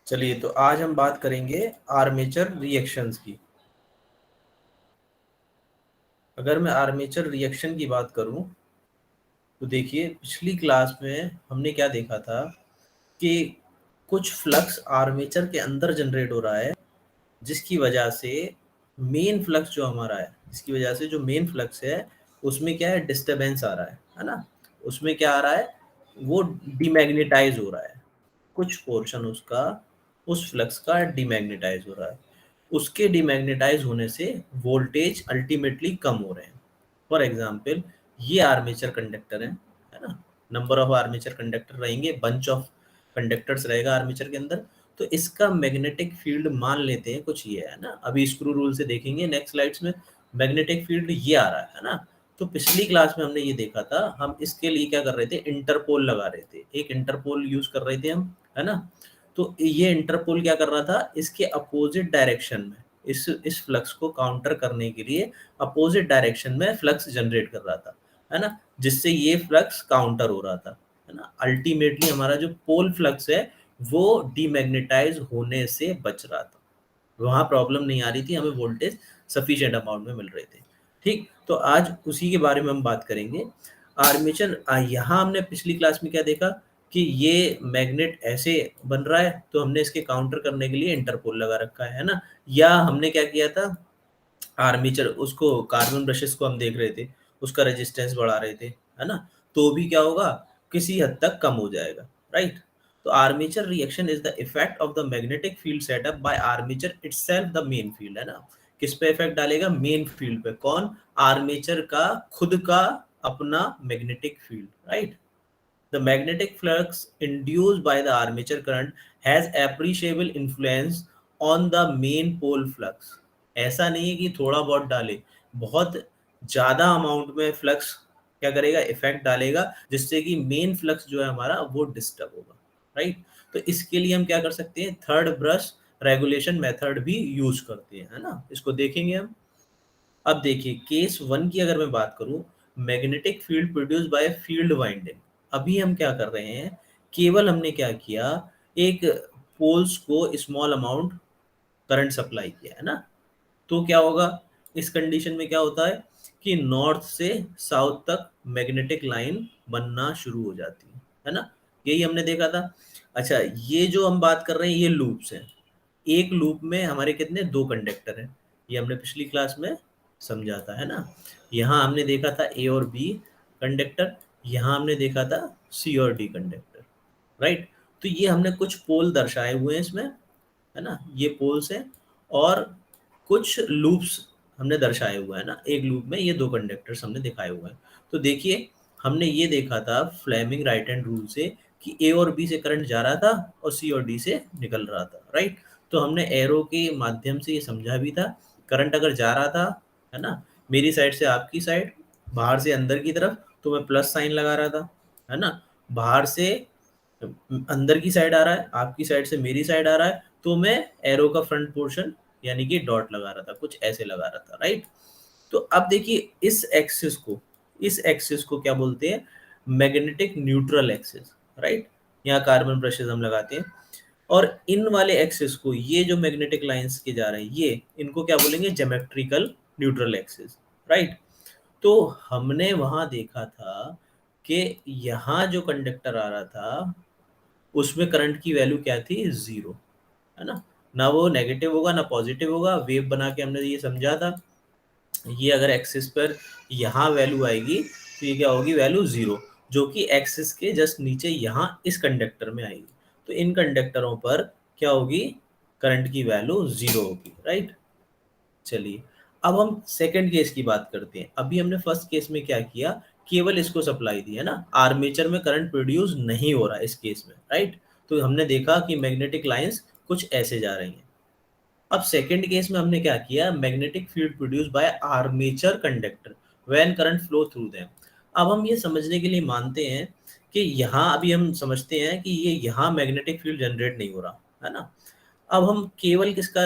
चलिए, तो आज हम बात करेंगे आर्मेचर रिएक्शंस की। अगर मैं आर्मेचर रिएक्शन की बात करूं तो देखिए, पिछली क्लास में हमने क्या देखा था कि कुछ फ्लक्स आर्मेचर के अंदर जनरेट हो रहा है, जिसकी वजह से मेन फ्लक्स जो हमारा है, इसकी वजह से जो मेन फ्लक्स है उसमें क्या है, डिस्टरबेंस आ रहा है ना। उसमें क्या आ रहा है, वो डीमैग्नेटाइज हो रहा है। कुछ पोर्शन उसका, उस फ्लक्स का डीमैग्नेटाइज हो रहा है। उसके डीमैग्नेटाइज होने से वोल्टेज अल्टीमेटली कम हो रहे हैं। फॉर एग्जांपल, ये आर्मेचर कंडक्टर है ना। नंबर ऑफ आर्मेचर कंडक्टर रहेंगे, बंच ऑफ कंडक्टर्स रहेगा आर्मेचर के अंदर। तो इसका मैग्नेटिक फील्ड मान लेते हैं कुछ ये है ना। अभी स्क्रू रूल से देखेंगे नेक्स्ट स्लाइड्स में, मैग्नेटिक फील्ड ये आ रहा है ना। तो पिछली क्लास में हमने ये देखा था, हम इसके लिए क्या कर रहे थे, इंटरपोल लगा रहे थे, एक इंटरपोल यूज कर रहे थे हम, है ना। तो ये इंटरपोल क्या कर रहा था, इसके अपोजिट डायरेक्शन में, इस फ्लक्स को काउंटर करने के लिए अपोजिट डायरेक्शन में फ्लक्स जनरेट कर रहा था, है ना, जिससे ये फ्लक्स काउंटर हो रहा था, है ना। अल्टीमेटली हमारा जो पोल फ्लक्स है वो डीमैग्नेटाइज होने से बच रहा था, वहाँ प्रॉब्लम नहीं आ रही थी, हमें वोल्टेज सफिशिएंट अमाउंट में मिल रहे थे। ठीक, तो आज उसी के बारे में हम बात करेंगे। आर्मेचर, यहाँ हमने पिछली क्लास में क्या देखा कि ये मैग्नेट ऐसे बन रहा है, तो हमने इसके काउंटर करने के लिए इंटरपोल लगा रखा है ना। या हमने क्या किया था, आर्मेचर उसको कार्बन ब्रशेस को हम देख रहे थे, उसका रेजिस्टेंस बढ़ा रहे थे, है ना। तो भी क्या होगा, किसी हद तक कम हो जाएगा, राइट। तो armature reaction is the effect of the magnetic field setup by armature itself the main field, है ना। किस पे इफेक्ट डालेगा, मेन फील्ड पे। कौन, आर्मेचर का खुद का अपना magnetic field, right. The magnetic flux induced by the armature current has appreciable influence on the main pole flux. ऐसा नहीं है कि थोड़ा बहुत डाले, बहुत ज्यादा अमाउंट में फ्लक्स क्या करेगा, इफेक्ट डालेगा, जिससे कि मेन फ्लक्स जो है हमारा वो डिस्टर्ब होगा, राइट। तो इसके लिए हम क्या कर सकते हैं, थर्ड ब्रश रेगुलेशन मेथड भी यूज करते हैं, है ना। इसको देखेंगे हम। अब देखिए, केस वन की अगर मैं बात करूं, magnetic field produce by field winding. अभी हम क्या कर रहे हैं, केवल हमने क्या किया, एक पोल्स को स्मॉल अमाउंट करंट सप्लाई किया, है ना। तो क्या होगा, इस कंडीशन में क्या होता है कि नॉर्थ से साउथ तक मैग्नेटिक लाइन बनना शुरू हो जाती है ना। यही हमने देखा था। अच्छा, ये जो हम बात कर रहे हैं ये लूप्स हैं। एक लूप में हमारे कितने, दो कंडक्टर हैं। ये हमने पिछली क्लास में समझा था, है ना। यहाँ हमने देखा था ए और बी कंडक्टर, यहाँ हमने देखा था सी और डी कंडक्टर, राइट। तो ये हमने कुछ पोल दर्शाए हुए हैं इसमें, है ना, ये पोल्स हैं। और कुछ लूप्स हमने दर्शाए हुए हैं ना, एक लूप में ये दो कंडक्टर्स हमने दिखाए हुए हैं। तो देखिए, हमने ये देखा था फ्लेमिंग राइट हैंड रूल से कि ए और बी से करंट जा रहा था और सी और डी से निकल रहा था, राइट। तो हमने एरो के माध्यम से ये समझा भी था, करंट अगर जा रहा था, है ना, मेरी साइड से आपकी साइड, बाहर से अंदर की तरफ, तो मैं प्लस साइन लगा रहा था, है ना। बाहर से अंदर की साइड आ रहा है, आपकी साइड से मेरी साइड आ रहा है, तो मैं एरो का फ्रंट पोर्शन यानी कि डॉट लगा रहा था, कुछ ऐसे लगा रहा था, राइट। तो अब देखिए, इस एक्सिस को क्या बोलते हैं, मैग्नेटिक न्यूट्रल एक्सिस, राइट। यहाँ कार्बन ब्रशेस हम लगाते हैं। और इन वाले एक्सिस को, ये जो मैग्नेटिक लाइंस के जा रहे हैं, ये इनको क्या बोलेंगे, ज्योमेट्रिकल न्यूट्रल एक्सिस, राइट। तो हमने वहां देखा था कि यहाँ जो कंडक्टर आ रहा था उसमें करंट की वैल्यू क्या थी, जीरो, है ना। ना वो नेगेटिव होगा ना पॉजिटिव होगा, वेव बना के हमने ये समझा था। ये अगर एक्सिस पर यहाँ वैल्यू आएगी तो ये क्या होगी, वैल्यू जीरो, जो कि एक्सिस के जस्ट नीचे यहाँ इस कंडक्टर में आएगी। तो इन कंडक्टरों पर क्या होगी, करंट की वैल्यू जीरो होगी, राइट। चलिए, अब हम सेकंड केस की बात करते हैं। अभी हमने फर्स्ट केस में क्या किया, केवल इसको सप्लाई दी, है ना, आर्मेचर में करंट प्रोड्यूस नहीं हो रहा इस केस में, राइट। तो हमने देखा कि मैग्नेटिक लाइंस कुछ ऐसे जा रही हैं। अब सेकंड केस में हमने क्या किया, magnetic field produce by armature conductor when current flow through them. अब हम ये समझने के लिए मानते हैं कि यहाँ, अभी हम समझते हैं कि ये यहाँ मैग्नेटिक फील्ड जनरेट नहीं हो रहा, है ना। अब हम केवल किसका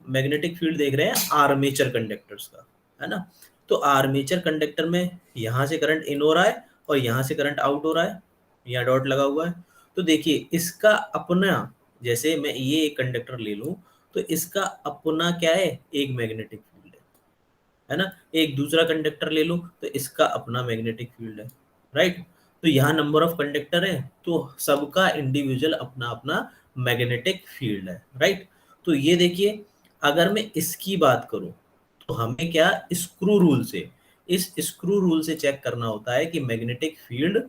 मैग्नेटिक फील्ड देख रहे हैं, आर्मेचर कंडक्टर्स का, है ना। तो आर्मेचर कंडक्टर में यहाँ से करंट इन हो रहा है और यहाँ से करंट आउट हो रहा है, यहाँ डॉट लगा हुआ है। तो देखिए, इसका अपना जैसे मैं ये एक कंडक्टर ले लूं तो इसका अपना क्या है, एक मैग्नेटिक फील्ड है ना। एक दूसरा कंडक्टर ले लूं तो इसका अपना मैग्नेटिक फील्ड है, राइट। तो यहाँ नंबर ऑफ कंडक्टर है तो सबका इंडिविजुअल अपना अपना मैग्नेटिक फील्ड है, राइट। तो ये देखिए, अगर मैं इसकी बात करूं तो हमें क्या, स्क्रू रूल से, इस स्क्रू रूल से चेक करना होता है कि मैग्नेटिक फील्ड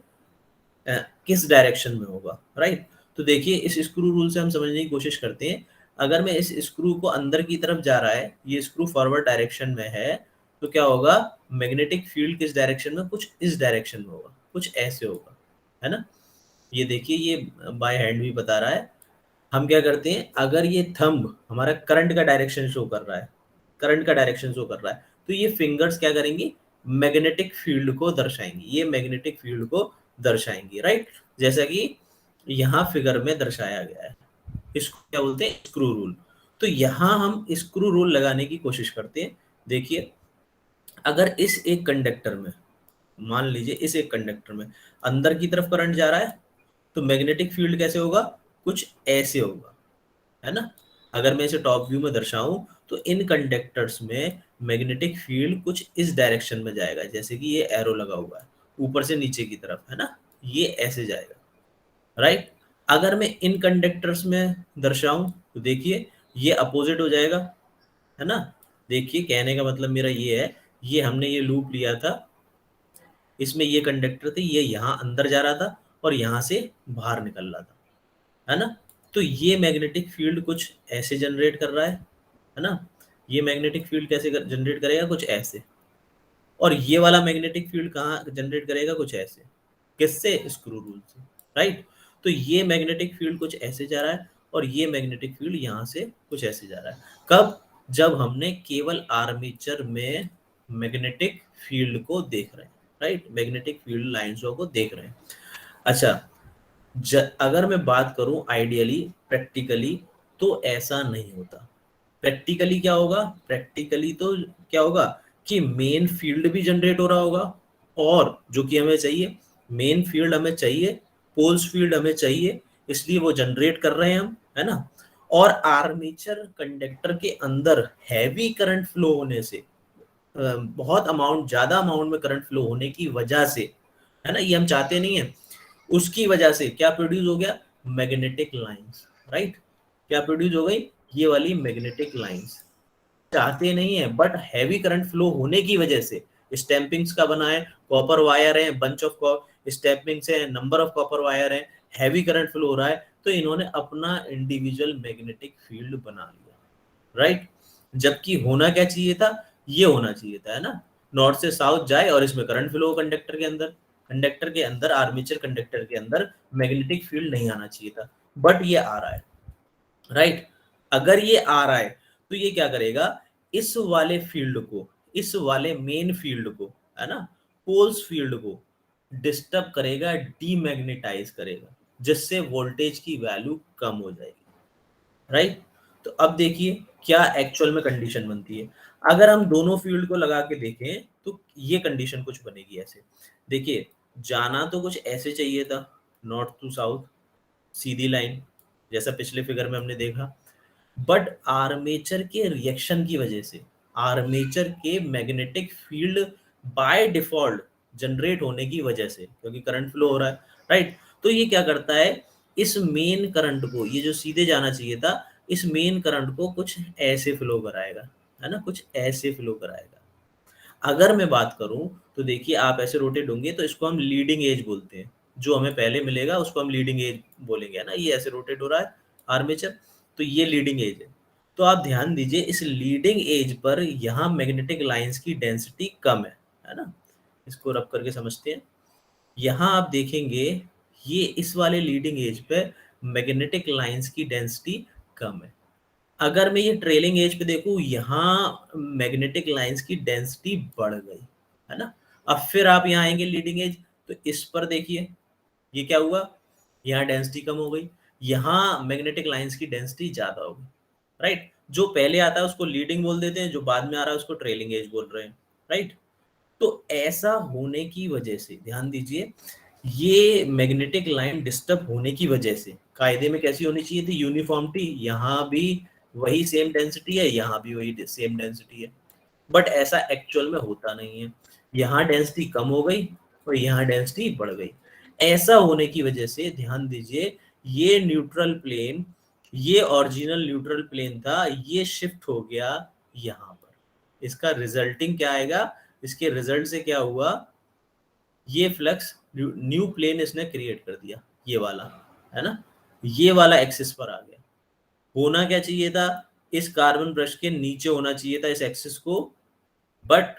किस डायरेक्शन में होगा, राइट। तो देखिए इस स्क्रू रूल से हम समझने की कोशिश करते हैं। अगर मैं इस स्क्रू को अंदर की तरफ जा रहा है, ये स्क्रू फॉरवर्ड डायरेक्शन में है, तो क्या होगा, मैग्नेटिक फील्ड किस डायरेक्शन में, कुछ इस डायरेक्शन में होगा, कुछ ऐसे होगा, है ना। ये देखिए ये बाय हैंड भी बता रहा है। हम क्या करते हैं, अगर ये थंब हमारा करंट का डायरेक्शन शो कर रहा है, करंट का डायरेक्शन शो कर रहा है, तो ये फिंगर्स क्या करेंगी, मैग्नेटिक फील्ड को दर्शाएंगी, ये मैग्नेटिक फील्ड को दर्शाएंगी, राइट। जैसा कि यहाँ फिगर में दर्शाया गया है, इसको क्या बोलते हैं, स्क्रू रूल। तो यहाँ हम स्क्रू रूल लगाने की कोशिश करते हैं। देखिए अगर इस एक कंडक्टर में, मान लीजिए इस एक कंडक्टर में अंदर की तरफ करंट जा रहा है, तो मैग्नेटिक फील्ड कैसे होगा, कुछ ऐसे होगा, है ना। अगर मैं इसे टॉप व्यू में दर्शाऊं तो इन कंडक्टर्स में मैग्नेटिक फील्ड कुछ इस डायरेक्शन में जाएगा, जैसे कि ये एरो लगा हुआ है ऊपर से नीचे की तरफ, है ना, ये ऐसे जाएगा, राइट। अगर मैं इन कंडक्टर्स में दर्शाऊं तो देखिए ये अपोजिट हो जाएगा, है ना। देखिए कहने का मतलब मेरा ये है, ये हमने ये लूप लिया था, इसमें ये कंडक्टर थे, ये यहाँ अंदर जा रहा था और यहाँ से बाहर निकल रहा था, है ना। तो ये मैग्नेटिक फील्ड कुछ ऐसे जनरेट कर रहा है ना। ये मैग्नेटिक फील्ड कैसे जनरेट करेगा, कुछ ऐसे। और ये वाला मैग्नेटिक फील्ड कहाँ जनरेट करेगा, कुछ ऐसे। किससे, स्क्रू रूल से, राइट। तो ये मैग्नेटिक फील्ड कुछ ऐसे जा रहा है और ये मैग्नेटिक फील्ड यहाँ से कुछ ऐसे जा रहा है। कब, जब हमने केवल आर्मेचर में मैग्नेटिक फील्ड को देख रहे हैं, राइट, मैग्नेटिक फील्ड लाइंसों को देख रहे हैं। अच्छा, अगर मैं बात करूं आइडियली, प्रैक्टिकली, तो ऐसा नहीं होता। प्रैक्टिकली क्या होगा, प्रैक्टिकली तो क्या होगा कि मेन फील्ड भी जनरेट हो रहा होगा, और जो कि हमें चाहिए, मेन फील्ड हमें चाहिए, पोल्स फील्ड हमें चाहिए, इसलिए वो जनरेट कर रहे हैं हम, है ना। और आर्मेचर कंडक्टर के अंदर हैवी करंट फ्लो होने से, बहुत अमाउंट, ज्यादा अमाउंट में करंट फ्लो होने की वजह से, है ना, ये हम चाहते नहीं है, उसकी वजह से क्या प्रोड्यूस हो गया, मैग्नेटिक लाइंस, राइट। क्या प्रोड्यूस हो गई, ये वाली मैग्नेटिक लाइंस। चाहते नहीं है बट हैवी करंट फ्लो होने की वजह से, स्टैंपिंग्स का बना है, कॉपर वायर है, बंच ऑफ स्टैंपिंग्स है, नंबर ऑफ कॉपर वायर है, हैवी करंट फ्लो हो रहा है, तो इन्होंने अपना इंडिविजुअल मैग्नेटिक फील्ड बना लिया, राइट। जबकि होना क्या चाहिए था, ये होना चाहिए था, है ना, नॉर्थ से साउथ जाए और इसमें करंट फ्लो हो कंडक्टर के अंदर, कंडक्टर के अंदर, आर्मेचर कंडक्टर के अंदर मैग्नेटिक फील्ड नहीं आना चाहिए था, बट ये आ रहा है, राइट। अगर ये आ रहा है तो ये क्या करेगा, इस वाले फील्ड को, इस वाले मेन फील्ड को, है ना, पोल्स फील्ड को डिस्टर्ब करेगा, डीमैग्नेटाइज करेगा, जिससे वोल्टेज की वैल्यू कम हो जाएगी, राइट। तो अब देखिए क्या एक्चुअल में कंडीशन बनती है। अगर हम दोनों फील्ड को लगा के देखें तो ये कंडीशन कुछ बनेगी ऐसे। देखिए जाना तो कुछ ऐसे चाहिए था, नॉर्थ टू साउथ, सीधी लाइन, जैसा पिछले फिगर में हमने देखा, बट आर्मेचर के रिएक्शन की वजह से, आर्मेचर के magnetic field by default generate होने की वजह से, क्योंकि करंट फ्लो हो रहा है, राइट। तो ये क्या करता है, इस मेन करंट को, ये जो सीधे जाना चाहिए था, इस मेन करंट को कुछ ऐसे फ्लो कराएगा, है ना, कुछ ऐसे फ्लो कराएगा। अगर मैं बात करूं तो देखिए आप ऐसे रोटेट होंगे तो इसको हम लीडिंग एज बोलते हैं, जो हमें पहले मिलेगा उसको हम लीडिंग एज बोलेंगे, है ना। ये ऐसे रोटेट हो रहा है आर्मेचर, तो ये लीडिंग एज है। तो आप ध्यान दीजिए इस लीडिंग एज पर यहाँ मैग्नेटिक लाइंस की डेंसिटी कम है ना। इसको रब करके समझते हैं। यहाँ आप देखेंगे ये इस वाले लीडिंग एज पे मैग्नेटिक लाइंस की डेंसिटी कम है। अगर मैं ये ट्रेलिंग एज पे देखूं, यहाँ मैग्नेटिक लाइंस की डेंसिटी बढ़ गई, है ना। अब फिर आप यहाँ आएंगे लीडिंग एज, तो इस पर देखिए ये क्या हुआ, यहाँ डेंसिटी कम हो गई, यहाँ मैग्नेटिक लाइंस की डेंसिटी ज्यादा हो गई, राइट। जो पहले आता है उसको लीडिंग बोल देते हैं, जो बाद में आ रहा है उसको ट्रेलिंग एज बोल रहे हैं, राइट। तो ऐसा होने की वजह से ध्यान दीजिए, ये मैग्नेटिक लाइन डिस्टर्ब होने की वजह से कायदे में कैसी होनी चाहिए थी, यूनिफॉर्मिटी, यहाँ भी वही सेम डेंसिटी है, यहाँ भी वही सेम डेंसिटी है, बट ऐसा एक्चुअल में होता नहीं है। यहाँ डेंसिटी कम हो गई और यहाँ डेंसिटी बढ़ गई। ऐसा होने की वजह से ध्यान दीजिए, ये न्यूट्रल प्लेन, ये ओरिजिनल न्यूट्रल प्लेन था, ये शिफ्ट हो गया यहाँ पर। इसका रिजल्टिंग क्या आएगा, इसके रिजल्ट से क्या हुआ, ये फ्लक्स न्यू प्लेन इसने क्रिएट कर दिया, ये वाला, है ना, ये वाला एक्सिस पर आ गया। होना क्या चाहिए था, इस कार्बन ब्रश के नीचे होना चाहिए था इस एक्सिस को, बट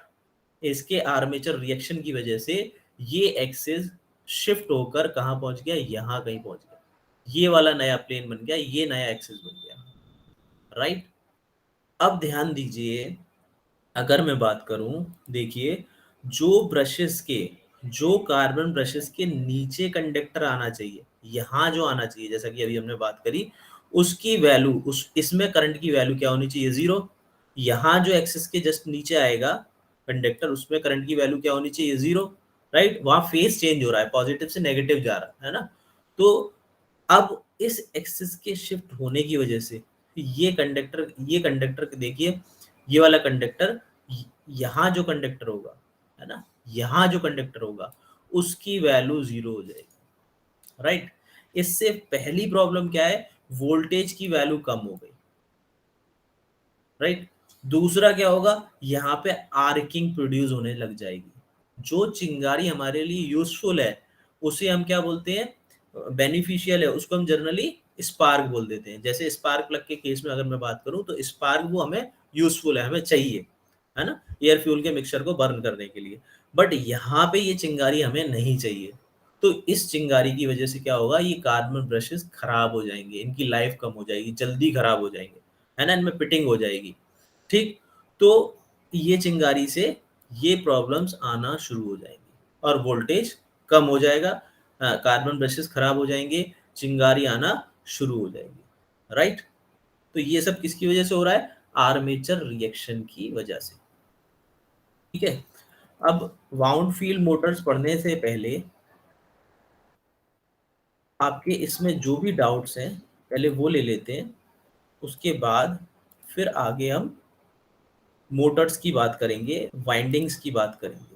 इसके आर्मेचर रिएक्शन की वजह से ये एक्सिस शिफ्ट होकर कहां पहुंच गया, यहां कहीं पहुंच गया, ये वाला नया प्लेन बन गया, ये नया एक्सिस बन गया, राइट। अब ध्यान दीजिए, अगर मैं बात करूं, देखिए, जो ब्रशेस के, जो कार्बन ब्रशेस के नीचे कंडक्टर आना चाहिए, यहाँ जो आना चाहिए, जैसा कि अभी हमने बात करी, उसकी वैल्यू, उस इसमें करंट की वैल्यू क्या होनी चाहिए, 0। यहाँ जो एक्सिस के जस्ट नीचे आएगा कंडक्टर, उसमें करंट की वैल्यू क्या होनी चाहिए, 0, राइट। वहां फेस चेंज हो रहा है, पॉजिटिव से नेगेटिव जा रहा है ना। तो अब इस एक्सिस के शिफ्ट होने की वजह से ये कंडक्टर देखिए, ये वाला कंडक्टर, यहाँ जो कंडक्टर होगा, है ना, यहाँ जो कंडक्टर होगा उसकी वैल्यू 0 हो जाएगी, राइट। इससे पहली प्रॉब्लम क्या है, वोल्टेज की वैल्यू कम हो गई, राइट। दूसरा क्या होगा, यहाँ पे आर्किंग प्रोड्यूस होने लग जाएगी। जो चिंगारी हमारे लिए यूजफुल है उसे हम क्या बोलते हैं, बेनिफिशियल है, उसको हम जनरली स्पार्क बोल देते हैं। जैसे स्पार्क प्लग के केस में अगर मैं बात करूं तो स्पार्क वो हमें यूजफुल है, हमें चाहिए, है ना, एयर फ्यूल के मिक्सचर को बर्न करने के लिए। बट यहाँ पे ये चिंगारी हमें नहीं चाहिए, तो इस चिंगारी की वजह से क्या होगा, ये कार्बन ब्रशेस खराब हो जाएंगे, इनकी लाइफ कम हो जाएगी, जल्दी खराब हो जाएंगे, है ना, इनमें पिटिंग हो जाएगी, ठीक। तो ये चिंगारी से ये प्रॉब्लम्स आना शुरू हो जाएंगी और वोल्टेज कम हो जाएगा, कार्बन ब्रशेस खराब हो जाएंगे, चिंगारी आना शुरू हो जाएगी, राइट। तो ये सब किसकी वजह से हो रहा है, आर्मेचर रिएक्शन की वजह से, ठीक है। अब वाउंड फील्ड मोटर्स पढ़ने से पहले आपके इसमें जो भी डाउट्स हैं पहले वो ले लेते हैं, उसके बाद फिर आगे हम मोटर्स की बात करेंगे, वाइंडिंग्स की बात करेंगे।